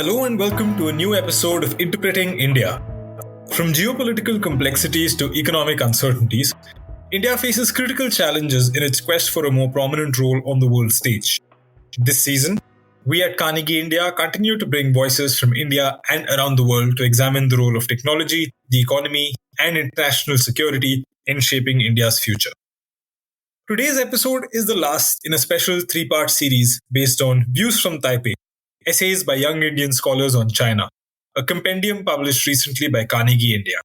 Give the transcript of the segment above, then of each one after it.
Hello and welcome to a new episode of Interpreting India. From geopolitical complexities to economic uncertainties, India faces critical challenges in its quest for a more prominent role on the world stage. This season, we at Carnegie India continue to bring voices from India and around the world to examine the role of technology, the economy, and international security in shaping India's future. Today's episode is the last in a special three-part series based on Views from Taipei, essays by young Indian scholars on China, a compendium published recently by Carnegie India.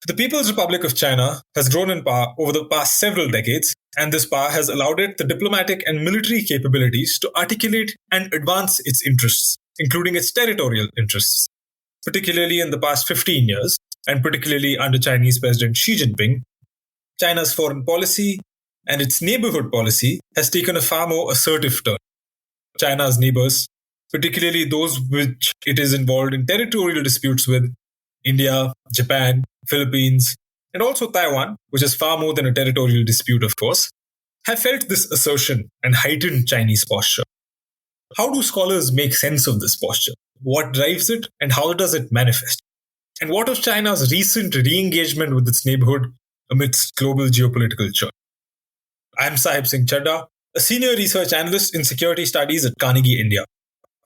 The People's Republic of China has grown in power over the past several decades, and this power has allowed it the diplomatic and military capabilities to articulate and advance its interests, including its territorial interests. Particularly in the past 15 years, and particularly under Chinese President Xi Jinping, China's foreign policy and its neighborhood policy has taken a far more assertive turn. China's neighbors, particularly those which it is involved in territorial disputes with, India, Japan, Philippines, and also Taiwan, which is far more than a territorial dispute, of course, have felt this assertion and heightened Chinese posture. How do scholars make sense of this posture? What drives it, and how does it manifest? And what of China's recent re-engagement with its neighborhood amidst global geopolitical churn? I'm Saheb Singh Chadha, a senior research analyst in security studies at Carnegie India.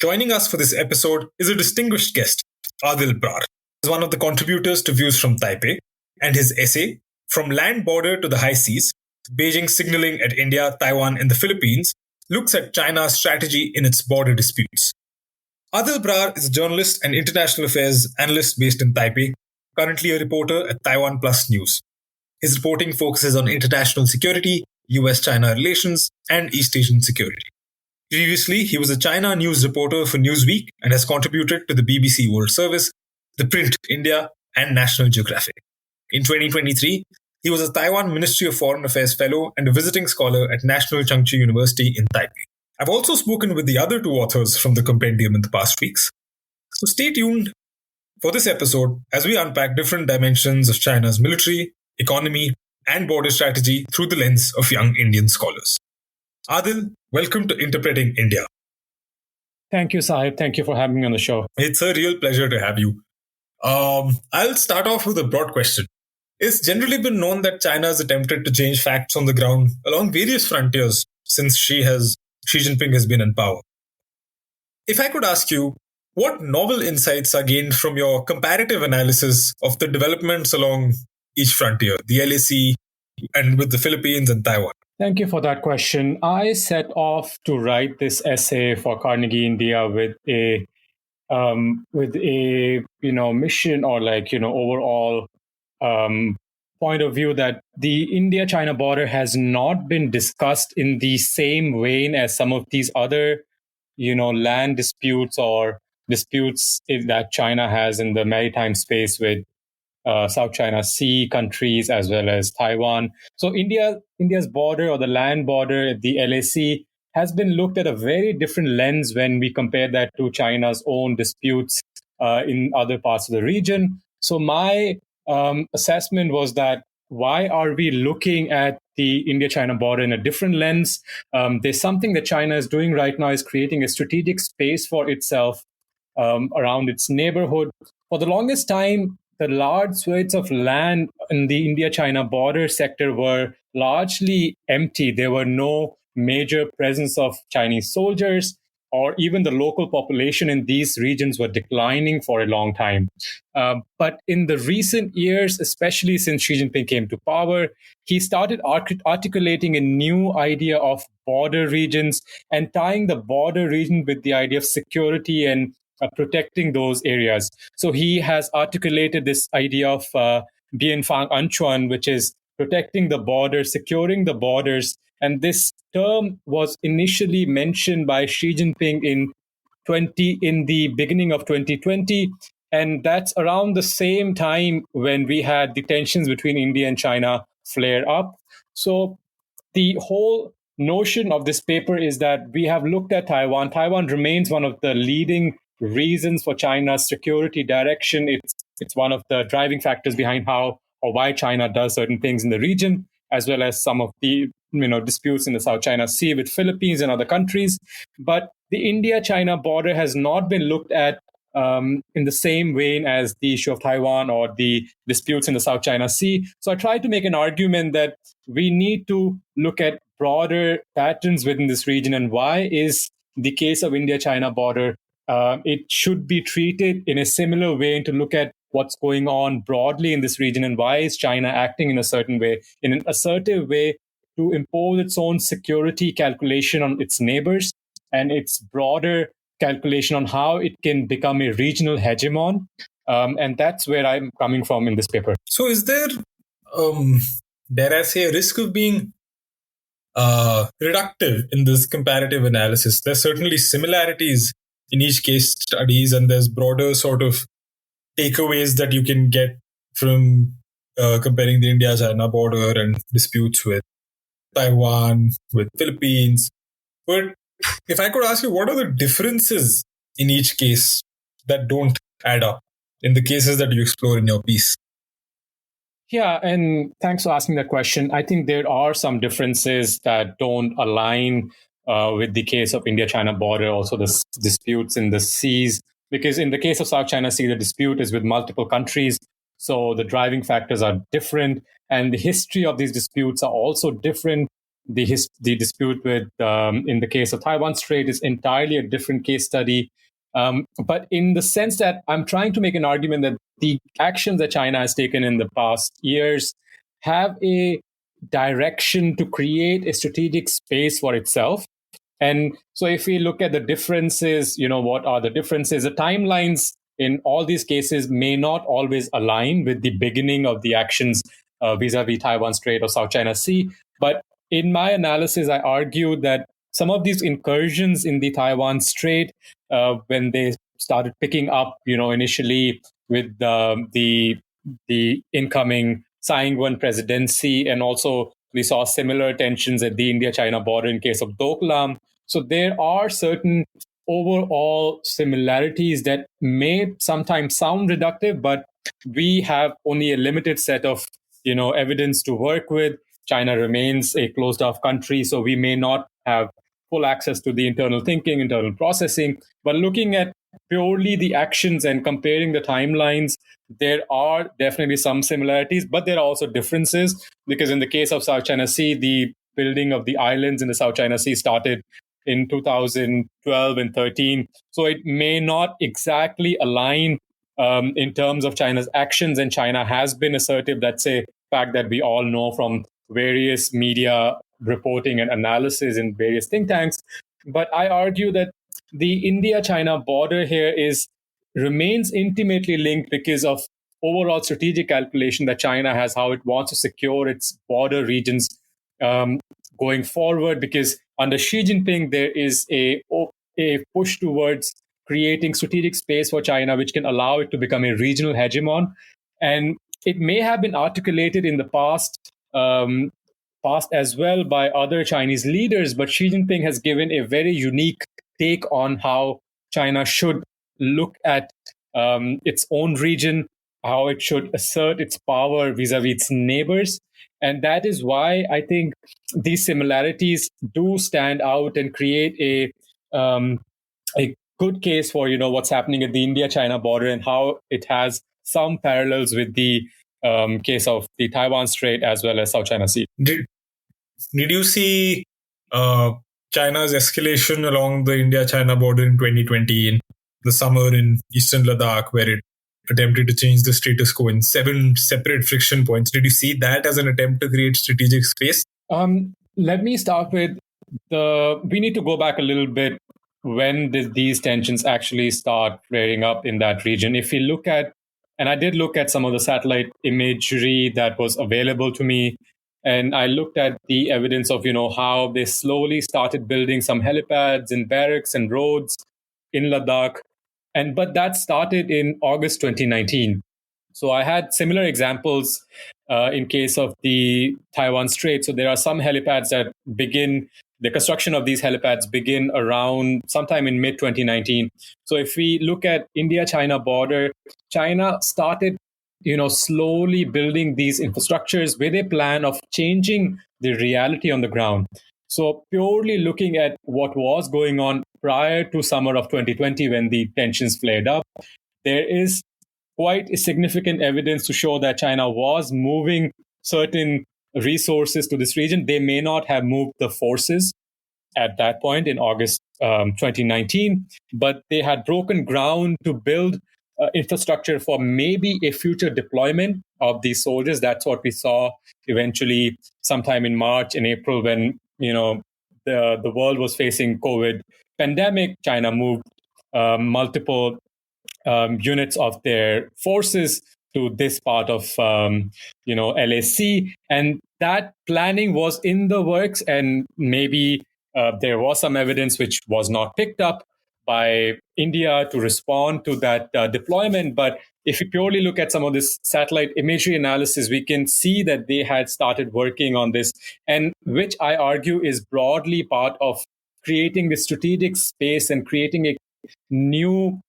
Joining us for this episode is a distinguished guest, Aadil Brar, who is one of the contributors to Views from Taipei, and his essay, From Land Border to the High Seas, Beijing Signaling at India, Taiwan, and the Philippines, looks at China's strategy in its border disputes. Aadil Brar is a journalist and international affairs analyst based in Taipei, currently a reporter at Taiwan Plus News. His reporting focuses on international security, US-China relations, and East Asian security. Previously, he was a China news reporter for Newsweek and has contributed to the BBC World Service, The Print India, and National Geographic. In 2023, he was a Taiwan Ministry of Foreign Affairs Fellow and a visiting scholar at National Chengchi University in Taipei. I've also spoken with the other two authors from the compendium in the past weeks. So stay tuned for this episode as we unpack different dimensions of China's military, economy, and border strategy through the lens of young Indian scholars. Aadil, welcome to Interpreting India. Thank you, Saheb. Thank you for having me on the show. It's a real pleasure to have you. I'll start off with a broad question. It's generally been known that China has attempted to change facts on the ground along various frontiers since Xi Jinping has been in power. If I could ask you, what novel insights are gained from your comparative analysis of the developments along each frontier, the LAC, and with the Philippines and Taiwan? Thank you for that question. I set off to write this essay for Carnegie India with a mission or overall point of view that the India-China border has not been discussed in the same vein as some of these other land disputes or disputes that China has in the maritime space with South China Sea countries as well as Taiwan. So India's border or the land border, the LAC, has been looked at a very different lens when we compare that to China's own disputes in other parts of the region. So my assessment was that why are we looking at the India-China border in a different lens? There's something that China is doing right now is creating a strategic space for itself around its neighborhood. For the longest time, the large swathes of land in the India-China border sector were largely empty. There were no major presence of Chinese soldiers, or even the local population in these regions were declining for a long time. But in the recent years, especially since Xi Jinping came to power, he started articulating a new idea of border regions and tying the border region with the idea of security and protecting those areas. So he has articulated this idea of Bianfang Anchuan, which is protecting the border, securing the borders. And this term was initially mentioned by Xi Jinping in the beginning of 2020. And that's around the same time when we had the tensions between India and China flare up. So the whole notion of this paper is that we have looked at Taiwan. Taiwan remains one of the leading reasons for China's security direction. It's one of the driving factors behind how or why China does certain things in the region, as well as some of the disputes in the South China Sea with Philippines and other countries. But the India-China border has not been looked at in the same vein as the issue of Taiwan or the disputes in the South China Sea. So I tried to make an argument that we need to look at broader patterns within this region, and why is the case of India-China border, it should be treated in a similar way, to look at what's going on broadly in this region, and why is China acting in a certain way, in an assertive way, to impose its own security calculation on its neighbors and its broader calculation on how it can become a regional hegemon. And that's where I'm coming from in this paper. So is there, dare I say, a risk of being reductive in this comparative analysis? There's certainly similarities in each case studies, and there's broader sort of takeaways that you can get from comparing the India-China border and disputes with Taiwan, with Philippines. But if I could ask you, what are the differences in each case that don't add up in the cases that you explore in your piece? Yeah, and thanks for asking that question. I think there are some differences that don't align with the case of India-China border, also the disputes in the seas. Because in the case of South China Sea, the dispute is with multiple countries. So the driving factors are different, and the history of these disputes are also different. The dispute with, in the case of Taiwan Strait, is entirely a different case study. But in the sense that I'm trying to make an argument that the actions that China has taken in the past years have a direction to create a strategic space for itself. And so if we look at the differences, what are the differences? The timelines in all these cases may not always align with the beginning of the actions vis-a-vis Taiwan Strait or South China Sea. But in my analysis, I argue that some of these incursions in the Taiwan Strait, when they started picking up, initially with the incoming Tsai Ing-wen presidency, and also we saw similar tensions at the India-China border in case of Doklam. So there are certain overall similarities that may sometimes sound reductive, but we have only a limited set of evidence to work with. China remains a closed-off country, so we may not have full access to the internal thinking, internal processing. But looking at purely the actions and comparing the timelines, there are definitely some similarities, but there are also differences, because in the case of South China Sea, the building of the islands in the South China Sea started in 2012 and 13. So it may not exactly align in terms of China's actions, and China has been assertive. That's a fact that we all know from various media reporting and analysis in various think tanks. But I argue that the India-China border here remains intimately linked because of overall strategic calculation that China has, how it wants to secure its border regions going forward. Because under Xi Jinping, there is a push towards creating strategic space for China, which can allow it to become a regional hegemon. And it may have been articulated in the past as well by other Chinese leaders, but Xi Jinping has given a very unique take on how China should look at its own region, how it should assert its power vis-a-vis its neighbors. And that is why I think these similarities do stand out and create a good case for what's happening at the India-China border, and how it has some parallels with the case of the Taiwan Strait as well as South China Sea. Did you see China's escalation along the India-China border in 2020, in the summer in eastern Ladakh, where it attempted to change the status quo in 7 separate friction points? Did you see that as an attempt to create strategic space? Let me start with we need to go back a little bit. When did these tensions actually start flaring up in that region? If we look at, and I did look at some of the satellite imagery that was available to me, and I looked at the evidence of how they slowly started building some helipads and barracks and roads in Ladakh, but that started in August 2019. So I had similar examples in case of the Taiwan Strait. So there are some helipads that the construction of these helipads begin around sometime in mid 2019. So if we look at India-China border, China started slowly building these infrastructures with a plan of changing the reality on the ground. So purely looking at what was going on prior to summer of 2020 when the tensions flared up, there is quite significant evidence to show that China was moving certain resources to this region. They may not have moved the forces at that point in August 2019, but they had broken ground to build infrastructure for maybe a future deployment of these soldiers. That's what we saw eventually sometime in March and April when the world was facing COVID pandemic. China moved multiple units of their forces to this part of LAC, and that planning was in the works, and maybe there was some evidence which was not picked up by India to respond to that deployment. But if you purely look at some of this satellite imagery analysis, we can see that they had started working on this, and which I argue is broadly part of creating the strategic space and creating a new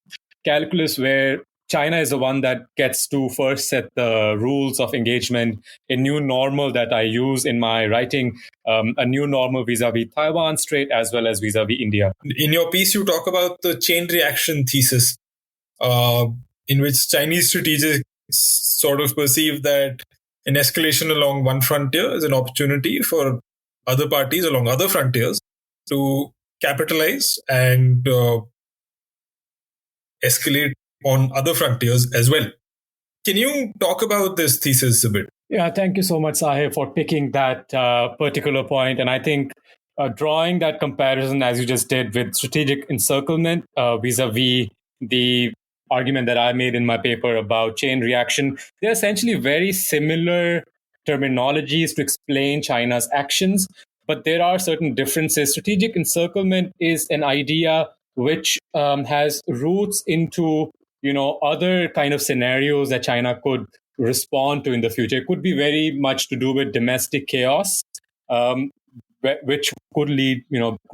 calculus where China is the one that gets to first set the rules of engagement, a new normal that I use in my writing, a new normal vis-a-vis Taiwan Strait as well as vis-a-vis India. In your piece, you talk about the chain reaction thesis, in which Chinese strategists sort of perceive that an escalation along one frontier is an opportunity for other parties along other frontiers to capitalize and escalate on other frontiers as well. Can you talk about this thesis a bit? Yeah, thank you so much, Saheb, for picking that particular point. And I think drawing that comparison, as you just did, with strategic encirclement vis-a-vis the argument that I made in my paper about chain reaction, they're essentially very similar terminologies to explain China's actions, but there are certain differences. Strategic encirclement is an idea which has roots into other kind of scenarios that China could respond to in the future. It could be very much to do with domestic chaos, which could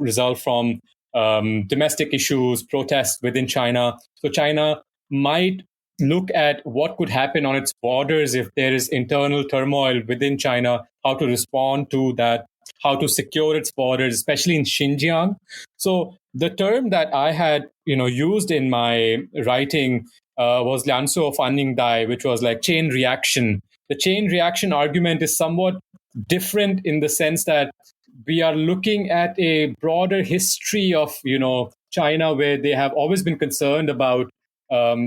result from domestic issues, protests within China. So China might look at what could happen on its borders if there is internal turmoil within China, how to respond to that, how to secure its borders, especially in Xinjiang. So the term that I had used in my writing was Liansu of Anning Dai, which was like chain reaction. The chain reaction argument is somewhat different in the sense that we are looking at a broader history of China, where they have always been concerned about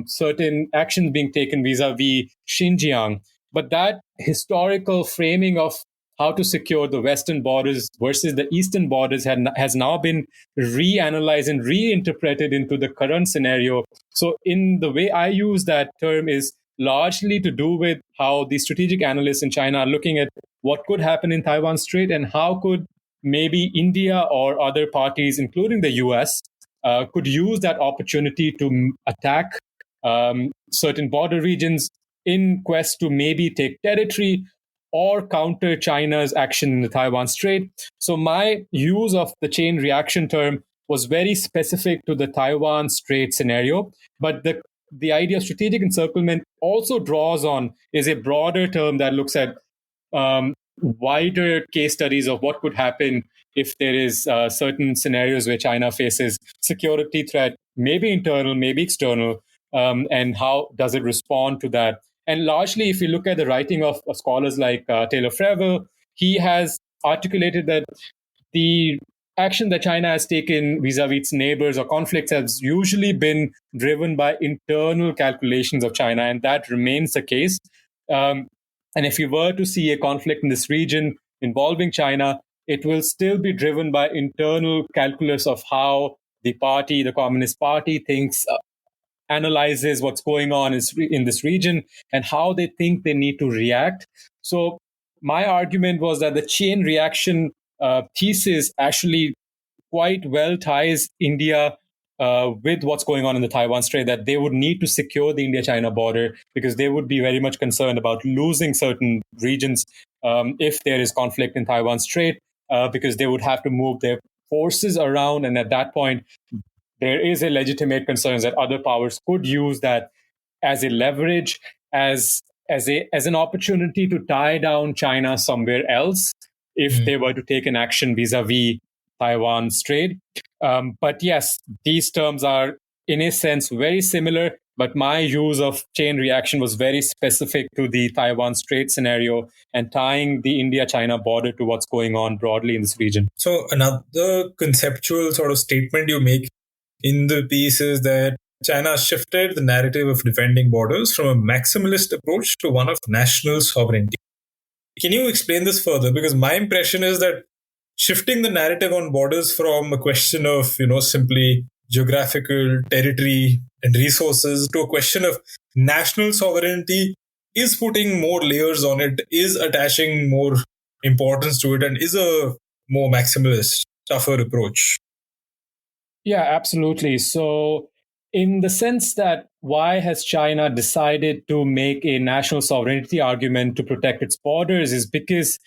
certain actions being taken vis-a-vis Xinjiang. But that historical framing of how to secure the western borders versus the eastern borders has now been reanalyzed and reinterpreted into the current scenario. So in the way I use that term is largely to do with how the strategic analysts in China are looking at what could happen in Taiwan Strait and how could maybe India or other parties, including the US, could use that opportunity to attack certain border regions in quest to maybe take territory or counter China's action in the Taiwan Strait. So my use of the chain reaction term was very specific to the Taiwan Strait scenario. But the idea of strategic encirclement also draws on is a broader term that looks at wider case studies of what could happen if there is certain scenarios where China faces security threat, maybe internal, maybe external, and how does it respond to that. And largely, if you look at the writing of scholars like Taylor Fravel, he has articulated that the action that China has taken vis-a-vis its neighbors or conflicts has usually been driven by internal calculations of China, and that remains the case. And if you were to see a conflict in this region involving China, it will still be driven by internal calculus of how the Communist Party, thinks, analyzes what's going on in this region and how they think they need to react. So my argument was that the chain reaction thesis actually quite well ties India with what's going on in the Taiwan Strait, that they would need to secure the India-China border because they would be very much concerned about losing certain regions if there is conflict in Taiwan Strait, because they would have to move their forces around. And at that point, there is a legitimate concern that other powers could use that as a leverage, as an opportunity to tie down China somewhere else if they were to take an action vis-a-vis Taiwan Strait. But yes, these terms are in a sense very similar, but my use of chain reaction was very specific to the Taiwan Strait scenario and tying the India-China border to what's going on broadly in this region. So another conceptual sort of statement you make in the piece is that China shifted the narrative of defending borders from a maximalist approach to one of national sovereignty. Can you explain this further? Because my impression is that shifting the narrative on borders from a question of, simply geographical territory and resources to a question of national sovereignty is putting more layers on it, is attaching more importance to it, and is a more maximalist, tougher approach. Yeah, absolutely. So, in the sense that why has China decided to make a national sovereignty argument to protect its borders is because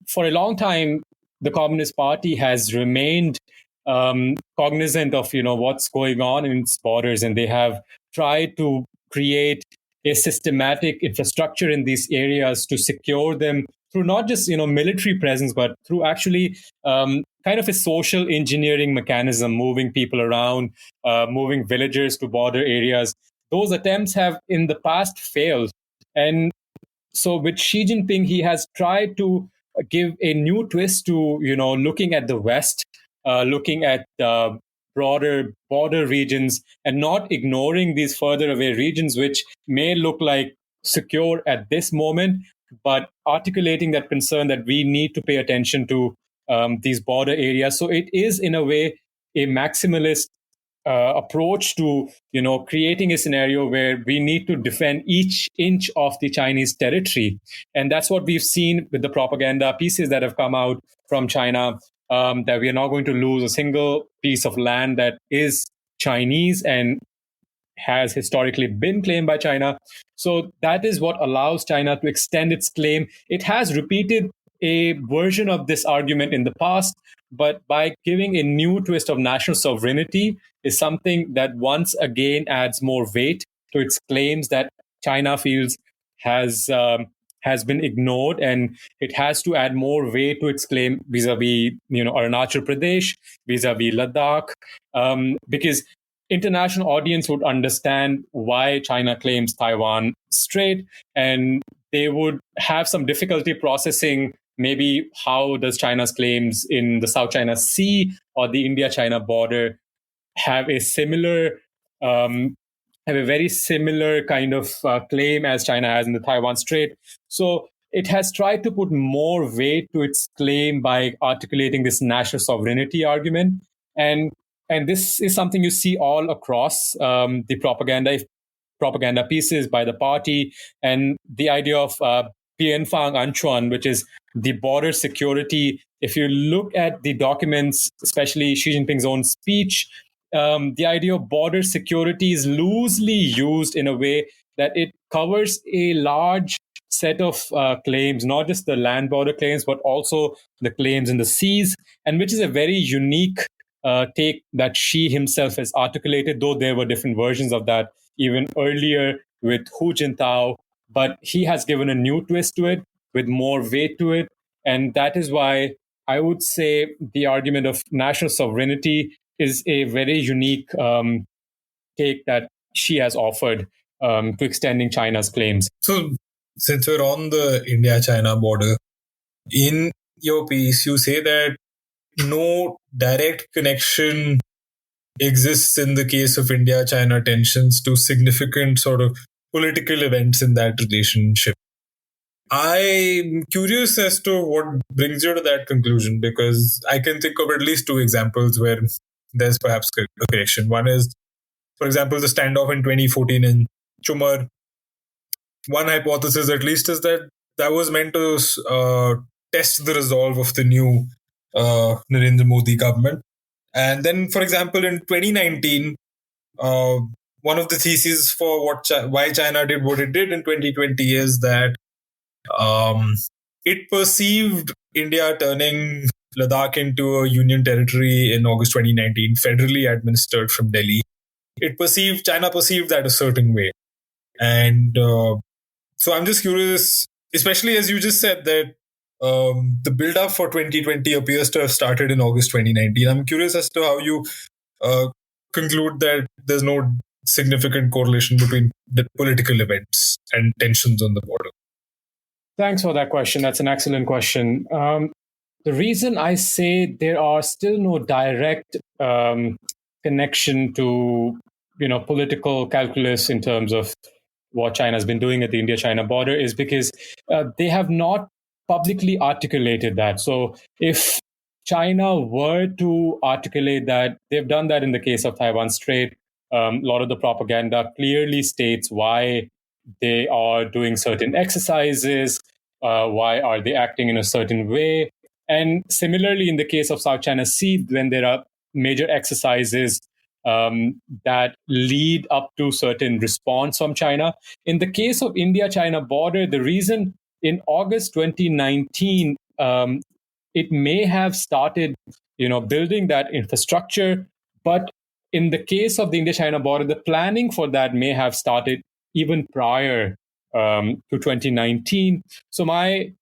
for a long time, the Communist Party has remained cognizant of what's going on in its borders, and they have tried to create a systematic infrastructure in these areas to secure them through not just military presence, but through actually kind of a social engineering mechanism, moving people around, moving villagers to border areas. Those attempts have in the past failed, and so with Xi Jinping, he has tried to give a new twist to looking at the West, looking at broader border regions, and not ignoring these further away regions, which may look like secure at this moment, but articulating that concern that we need to pay attention to these border areas. So it is, in a way, a maximalist approach to creating a scenario where we need to defend each inch of the Chinese territory, and that's what we've seen with the propaganda pieces that have come out from China. That we are not going to lose a single piece of land that is Chinese and has historically been claimed by China. So that is what allows China to extend its claim. It has repeated a version of this argument in the past, but by giving a new twist of national sovereignty is something that once again adds more weight to its claims that China feels has been ignored, and it has to add more weight to its claim vis-a-vis Arunachal Pradesh, vis-a-vis Ladakh, because international audience would understand why China claims Taiwan Strait, and they would have some difficulty processing maybe how does China's claims in the South China Sea or the India-China border have a very similar kind of claim as China has in the Taiwan Strait. So it has tried to put more weight to its claim by articulating this national sovereignty argument. And this is something you see all across the propaganda pieces by the party, and the idea of Bianfang Anchuan, which is the border security. If you look at the documents, especially Xi Jinping's own speech, the idea of border security is loosely used in a way that it covers a large set of claims, not just the land border claims, but also the claims in the seas, and which is a very unique take that Xi himself has articulated, though there were different versions of that even earlier with Hu Jintao, but he has given a new twist to it with more weight to it. And that is why I would say the argument of national sovereignty is a very unique take that Xi has offered to extending China's claims. So, since we're on the India-China border, in your piece, you say that no direct connection exists in the case of India-China tensions to significant sort of political events in that relationship. I'm curious as to what brings you to that conclusion, because I can think of at least two examples where there's perhaps a connection. One is, for example, the standoff in 2014 in Chumar. One hypothesis, at least, is that was meant to test the resolve of the new Narendra Modi government. And then, for example, in 2019, one of the theses for why China did what it did in 2020 is that it perceived India turning Ladakh into a union territory in August 2019, federally administered from Delhi. China perceived that a certain way. And so I'm just curious, especially as you just said that the build-up for 2020 appears to have started in August 2019. I'm curious as to how you uh, conclude that there's no significant correlation between the political events and tensions on the border. Thanks for that question. That's an excellent question. The reason I say there are still no direct connection to political calculus in terms of what China has been doing at the India-China border is because they have not publicly articulated that. So if China were to articulate that, they've done that in the case of Taiwan Strait. A lot of the propaganda clearly states why they are doing certain exercises, why are they acting in a certain way. And similarly, in the case of South China Sea, when there are major exercises that lead up to certain response from China. In the case of India-China border, the reason in August 2019, it may have started, building that infrastructure, but in the case of the India-China border, the planning for that may have started even prior to 2019. So my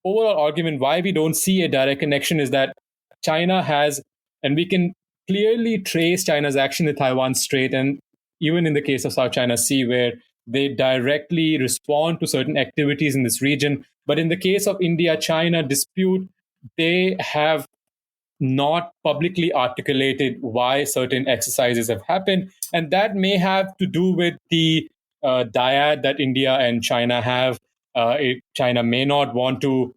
overall argument why we don't see a direct connection is that China has, and we can clearly trace China's action in Taiwan Strait, and even in the case of South China Sea, where they directly respond to certain activities in this region. But in the case of India-China dispute, they have not publicly articulated why certain exercises have happened. And that may have to do with the dyad that India and China have. China may not want to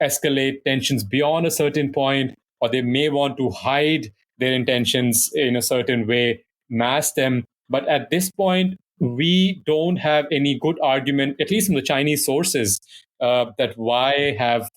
escalate tensions beyond a certain point, or they may want to hide their intentions in a certain way, mask them. But at this point, we don't have any good argument, at least from the Chinese sources, that why have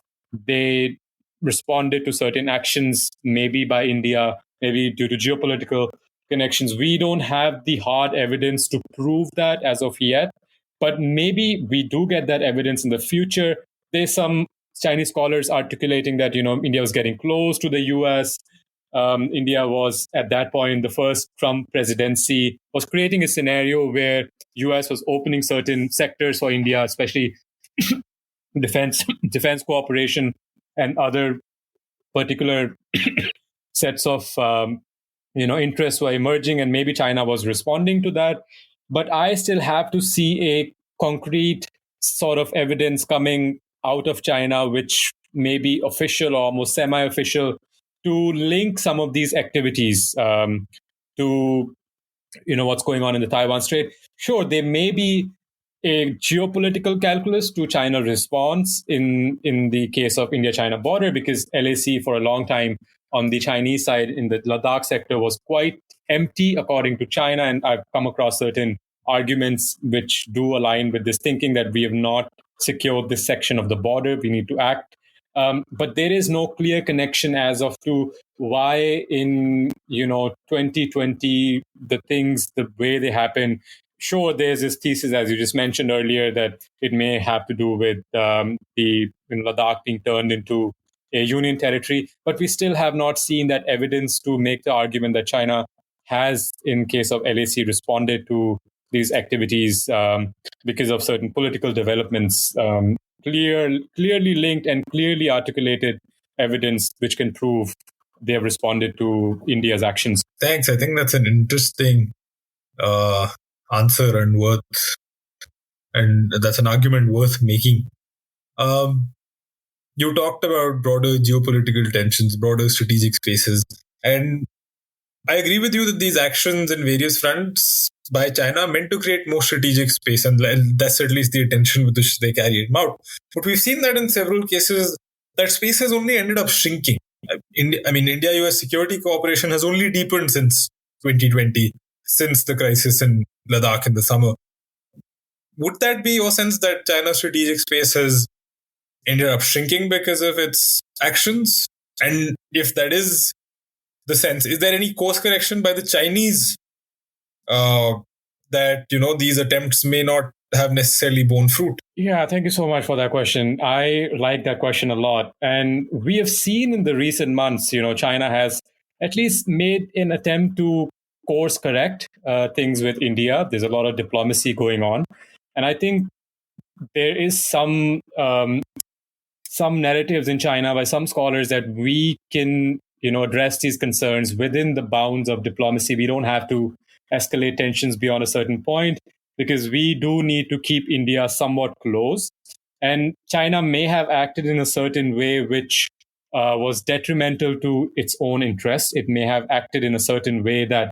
they responded to certain actions, maybe by India, maybe due to geopolitical connections. We don't have the hard evidence to prove that as of yet, but maybe we do get that evidence in the future. There's some Chinese scholars articulating that India was getting close to the U.S. India was at that point, the first Trump presidency was creating a scenario where U.S. was opening certain sectors for India, especially defense cooperation and other particular sets of interests were emerging, and maybe China was responding to that. But I still have to see a concrete sort of evidence coming out of China, which may be official or almost semi-official, to link some of these activities to what's going on in the Taiwan Strait. Sure, there may be a geopolitical calculus to China response in the case of India-China border, because LAC for a long time on the Chinese side in the Ladakh sector was quite empty according to China, and I've come across certain arguments which do align with this thinking that we have not secured this section of the border, we need to act. But there is no clear connection as of to why in 2020 the things the way they happen. Sure, there's this thesis, as you just mentioned earlier, that it may have to do with the Ladakh being turned into a union territory, but we still have not seen that evidence to make the argument that China has, in case of LAC, responded to these activities because of certain political developments. Clearly linked and clearly articulated evidence which can prove they have responded to India's actions. Thanks. I think that's an interesting answer and that's an argument worth making. You talked about broader geopolitical tensions, broader strategic spaces, and I agree with you that these actions in various fronts by China are meant to create more strategic space, and that's at least the intention with which they carry it out. But we've seen that in several cases, that space has only ended up shrinking. India-US security cooperation has only deepened since 2020, since the crisis in Ladakh in the summer. Would that be your sense that China's strategic space has ended up shrinking because of its actions? And if that is the sense, is there any course correction by the Chinese that these attempts may not have necessarily borne fruit? Yeah, thank you so much for that question. I like that question a lot. And we have seen in the recent months, China has at least made an attempt to course correct things with India. There's a lot of diplomacy going on. And I think there is some some narratives in China by some scholars that we can, address these concerns within the bounds of diplomacy. We don't have to escalate tensions beyond a certain point because we do need to keep India somewhat close. And China may have acted in a certain way which was detrimental to its own interests. It may have acted in a certain way that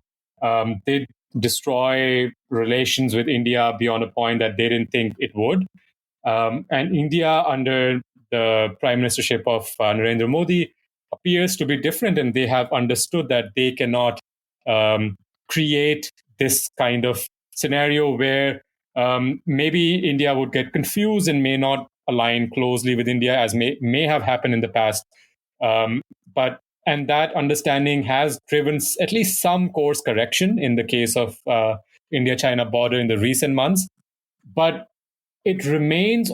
did destroy relations with India beyond a point that they didn't think it would. And India, under the prime ministership of Narendra Modi, appears to be different, and they have understood that they cannot create this kind of scenario where maybe India would get confused and may not align closely with India, as may have happened in the past. And that understanding has driven at least some course correction in the case of India-China border in the recent months. But it remains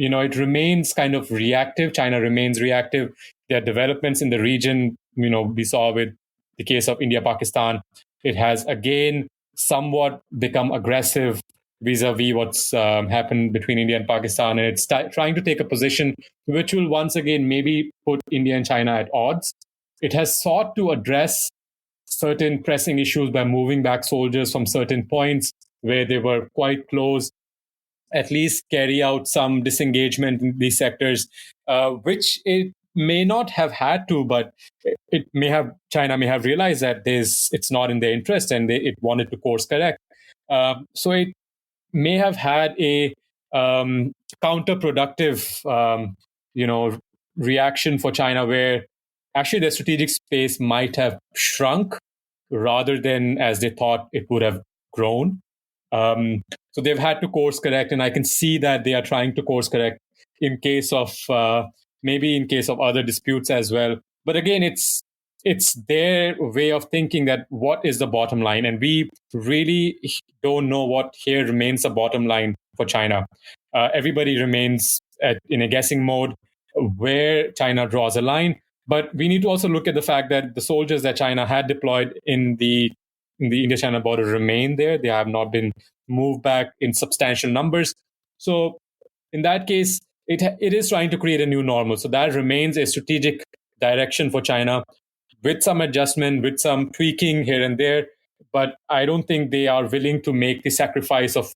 it remains kind of reactive. China remains reactive. There are developments in the region. We saw with the case of India-Pakistan, it has again somewhat become aggressive vis-a-vis what's happened between India and Pakistan. And it's trying to take a position which will once again maybe put India and China at odds. It has sought to address certain pressing issues by moving back soldiers from certain points where they were quite close, at least carry out some disengagement in these sectors, which it may not have had to, but China may have realized that it's not in their interest and it wanted to course correct. So it may have had a counterproductive, reaction for China, where actually the strategic space might have shrunk rather than as they thought it would have grown. So they've had to course correct, and I can see that they are trying to course correct in case of maybe in case of other disputes as well. But again, it's their way of thinking that what is the bottom line, and we really don't know what here remains the bottom line for China. Everybody remains in a guessing mode where China draws a line. But we need to also look at the fact that the soldiers that China had deployed in the India-China border remain there. They have not been moved back in substantial numbers. So in that case, it is trying to create a new normal. So that remains a strategic direction for China, with some adjustment, with some tweaking here and there. But I don't think they are willing to make the sacrifice of,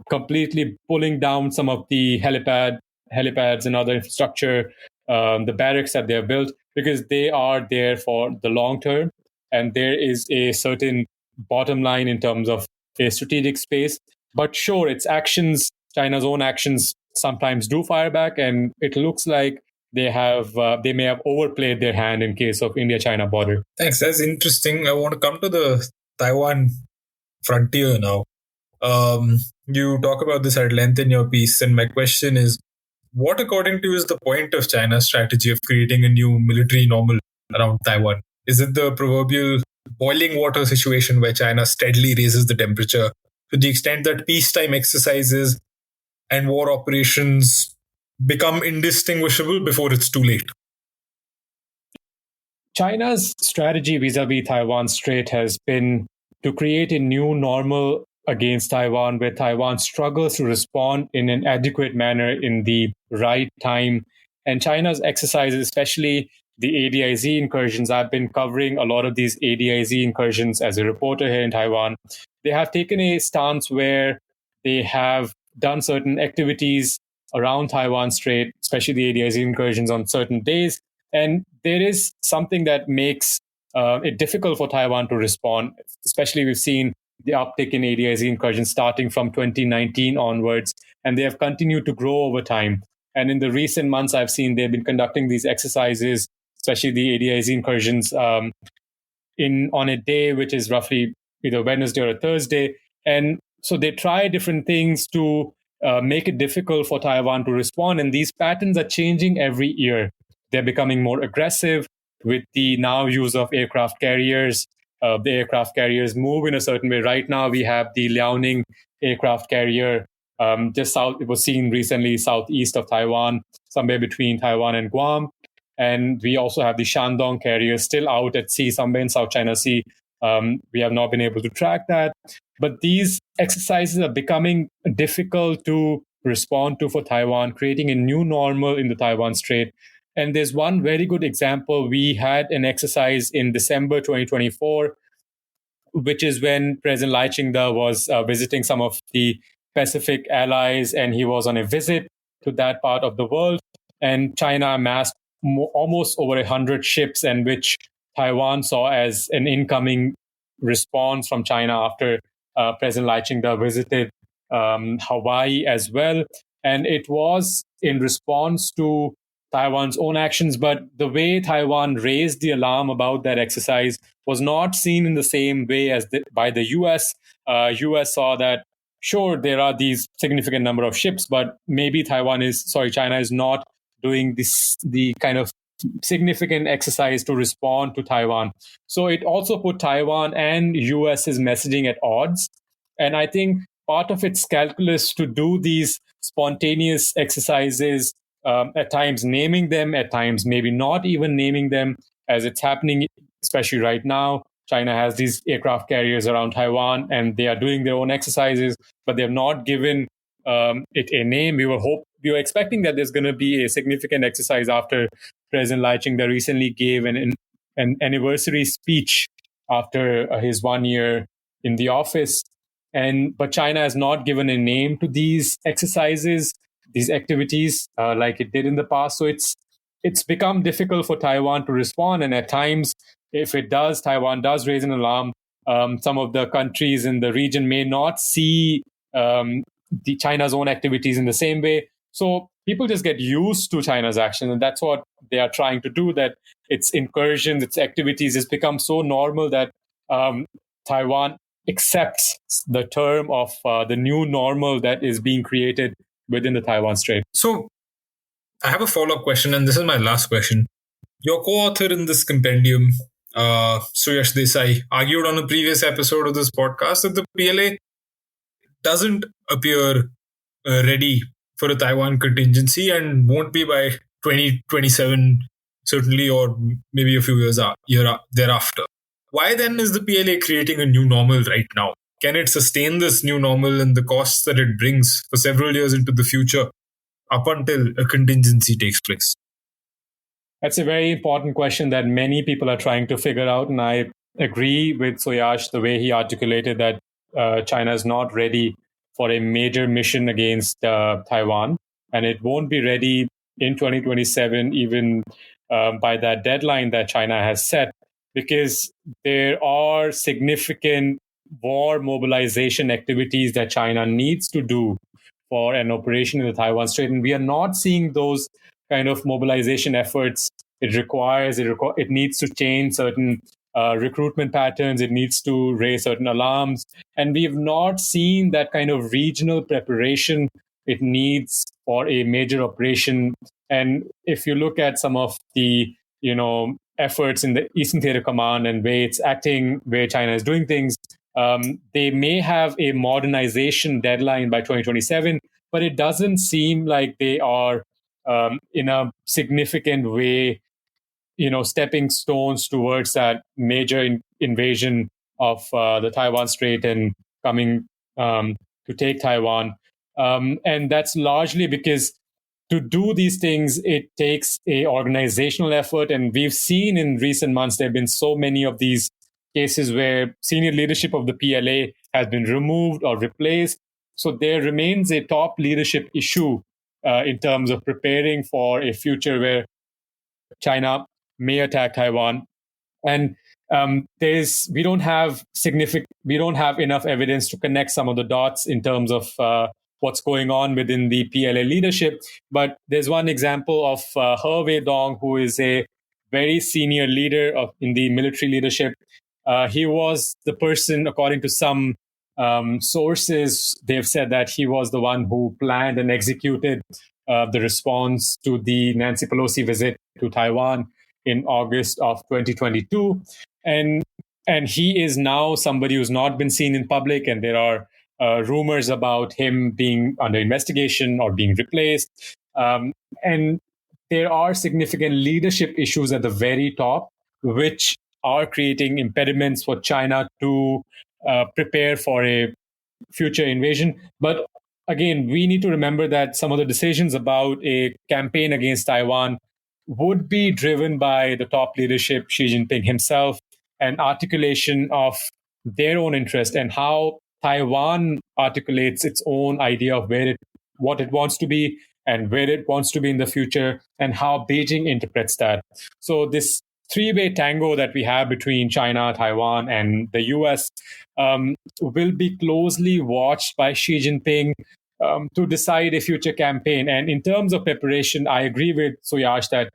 completely pulling down some of the helipads and other infrastructure, the barracks that they have built, because they are there for the long term. And there is a certain bottom line in terms of a strategic space. But sure, its actions, China's own actions, sometimes do fire back, and it looks like they may have overplayed their hand in case of India-China border. Thanks. That's interesting. I want to come to the Taiwan frontier now. You talk about this at length in your piece, and my question is, what, according to you, is the point of China's strategy of creating a new military normal around Taiwan? Is it the proverbial boiling water situation where China steadily raises the temperature to the extent that peacetime exercises and war operations become indistinguishable before it's too late? China's strategy vis-a-vis Taiwan Strait has been to create a new normal against Taiwan, where Taiwan struggles to respond in an adequate manner in the right time. And China's exercises, especially the ADIZ incursions, I've been covering a lot of these ADIZ incursions as a reporter here in Taiwan. They have taken a stance where they have done certain activities around Taiwan Strait, especially the ADIZ incursions on certain days. And there is something that makes it difficult for Taiwan to respond, especially we've seen the uptick in ADIZ incursions starting from 2019 onwards, and they have continued to grow over time. And in the recent months, I've seen they've been conducting these exercises, especially the ADIZ incursions, on a day which is roughly either Wednesday or a Thursday. And so they try different things to make it difficult for Taiwan to respond. And these patterns are changing every year. They're becoming more aggressive with the now use of aircraft carriers. The aircraft carriers move in a certain way. Right now, we have the Liaoning aircraft carrier just south. It was seen recently southeast of Taiwan, somewhere between Taiwan and Guam. And we also have the Shandong carrier still out at sea, somewhere in South China Sea. We have not been able to track that. But these exercises are becoming difficult to respond to for Taiwan, creating a new normal in the Taiwan Strait. And there's one very good example. We had an exercise in December 2024, which is when President Lai Ching-te was visiting some of the Pacific allies, and he was on a visit to that part of the world. And China amassed almost over 100 ships, and which Taiwan saw as an incoming response from China after President Lai Ching-te visited Hawaii as well. And it was in response to Taiwan's own actions, but the way Taiwan raised the alarm about that exercise was not seen in the same way as by the US. US saw that, sure, there are these significant number of ships, but maybe China is not doing the kind of significant exercise to respond to Taiwan. So it also put Taiwan and US's messaging at odds. And I think part of its calculus to do these spontaneous exercises, at times naming them, at times maybe not even naming them, as it's happening, especially right now. China has these aircraft carriers around Taiwan, and they are doing their own exercises, but they have not given it a name. We were expecting that there's going to be a significant exercise after President Lai Ching-te recently gave an anniversary speech after his 1 year in the office. But China has not given a name to these exercises, these activities, like it did in the past. So it's become difficult for Taiwan to respond. And at times, if it does, Taiwan does raise an alarm. Some of the countries in the region may not see the China's own activities in the same way. So people just get used to China's action, and that's what they are trying to do. That its incursions, its activities, has become so normal that Taiwan accepts the term of the new normal that is being created within the Taiwan Strait. So I have a follow-up question, and this is my last question. Your co-author in this compendium, Suyash Desai, argued on a previous episode of this podcast that the PLA doesn't appear ready for a Taiwan contingency and won't be by 2027, certainly, or maybe a few years thereafter. Why then is the PLA creating a new normal right now? Can it sustain this new normal and the costs that it brings for several years into the future up until a contingency takes place? That's a very important question that many people are trying to figure out. And I agree with Suyash the way he articulated that China is not ready for a major mission against Taiwan. And it won't be ready in 2027, even by that deadline that China has set, because there are significant war mobilization activities that China needs to do for an operation in the Taiwan Strait. And we are not seeing those kind of mobilization efforts. It needs to change certain recruitment patterns. It needs to raise certain alarms. And we've not seen that kind of regional preparation it needs for a major operation. And if you look at some of the, efforts in the Eastern Theater Command and way it's acting, where China is doing things, they may have a modernization deadline by 2027, but it doesn't seem like they are in a significant way, stepping stones towards that major invasion of the Taiwan Strait and coming to take Taiwan. And that's largely because to do these things, it takes a organizational effort. And we've seen in recent months, there have been so many of these cases where senior leadership of the PLA has been removed or replaced. So there remains a top leadership issue in terms of preparing for a future where China may attack Taiwan. And we don't have enough evidence to connect some of the dots in terms of what's going on within the PLA leadership. But there's one example of He Wei-dong, who is a very senior leader in the military leadership. He was the person, according to some sources, they've said that he was the one who planned and executed the response to the Nancy Pelosi visit to Taiwan in August of 2022. And he is now somebody who's not been seen in public, and there are rumors about him being under investigation or being replaced. And there are significant leadership issues at the very top, which are creating impediments for China to prepare for a future invasion. But again, we need to remember that some of the decisions about a campaign against Taiwan would be driven by the top leadership, Xi Jinping himself, and articulation of their own interest and how Taiwan articulates its own idea of what it wants to be and where it wants to be in the future, and how Beijing interprets that. So this three-way tango that we have between China, Taiwan, and the US will be closely watched by Xi Jinping to decide a future campaign. And in terms of preparation, I agree with Suyash that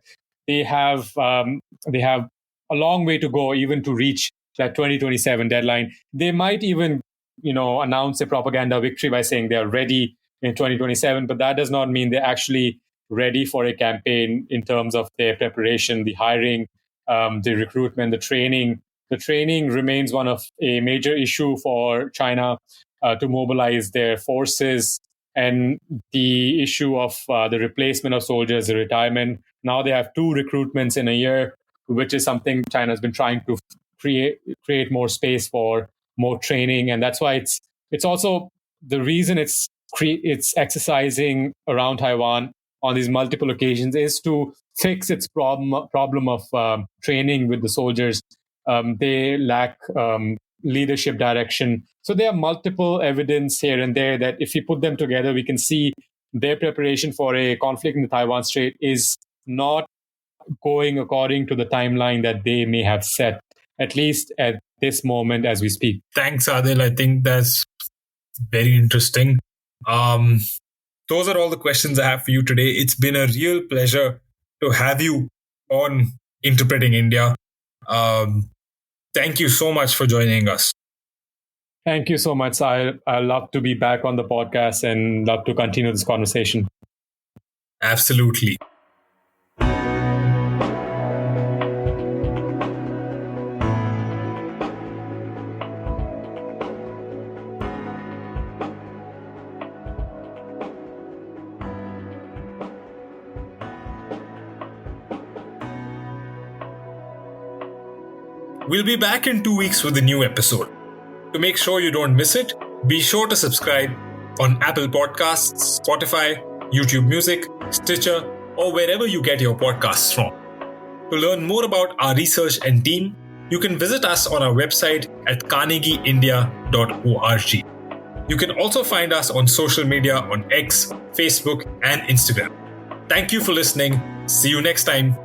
they have a long way to go even to reach that 2027 deadline. They might even, announce a propaganda victory by saying they are ready in 2027, but that does not mean they're actually ready for a campaign in terms of their preparation, the hiring, the recruitment, the training. The training remains one of a major issue for China to mobilize their forces, and the issue of the replacement of soldiers, the retirement. Now they have 2 recruitments in a year, which is something China has been trying to create more space for, more training, and that's why it's also the reason it's exercising around Taiwan on these multiple occasions is to fix its problem of training with the soldiers. They lack leadership direction. So there are multiple evidence here and there that if we put them together, we can see their preparation for a conflict in the Taiwan Strait is not going according to the timeline that they may have set, at least at this moment as we speak. Thanks, Aadil. I think that's very interesting. Those are all the questions I have for you today. It's been a real pleasure to have you on Interpreting India. Thank you so much for joining us. Thank you so much. I love to be back on the podcast and love to continue this conversation. Absolutely. We'll be back in 2 weeks with a new episode. To make sure you don't miss it, be sure to subscribe on Apple Podcasts, Spotify, YouTube Music, Stitcher, or wherever you get your podcasts from. To learn more about our research and team, you can visit us on our website at carnegieindia.org. You can also find us on social media on X, Facebook, and Instagram. Thank you for listening. See you next time.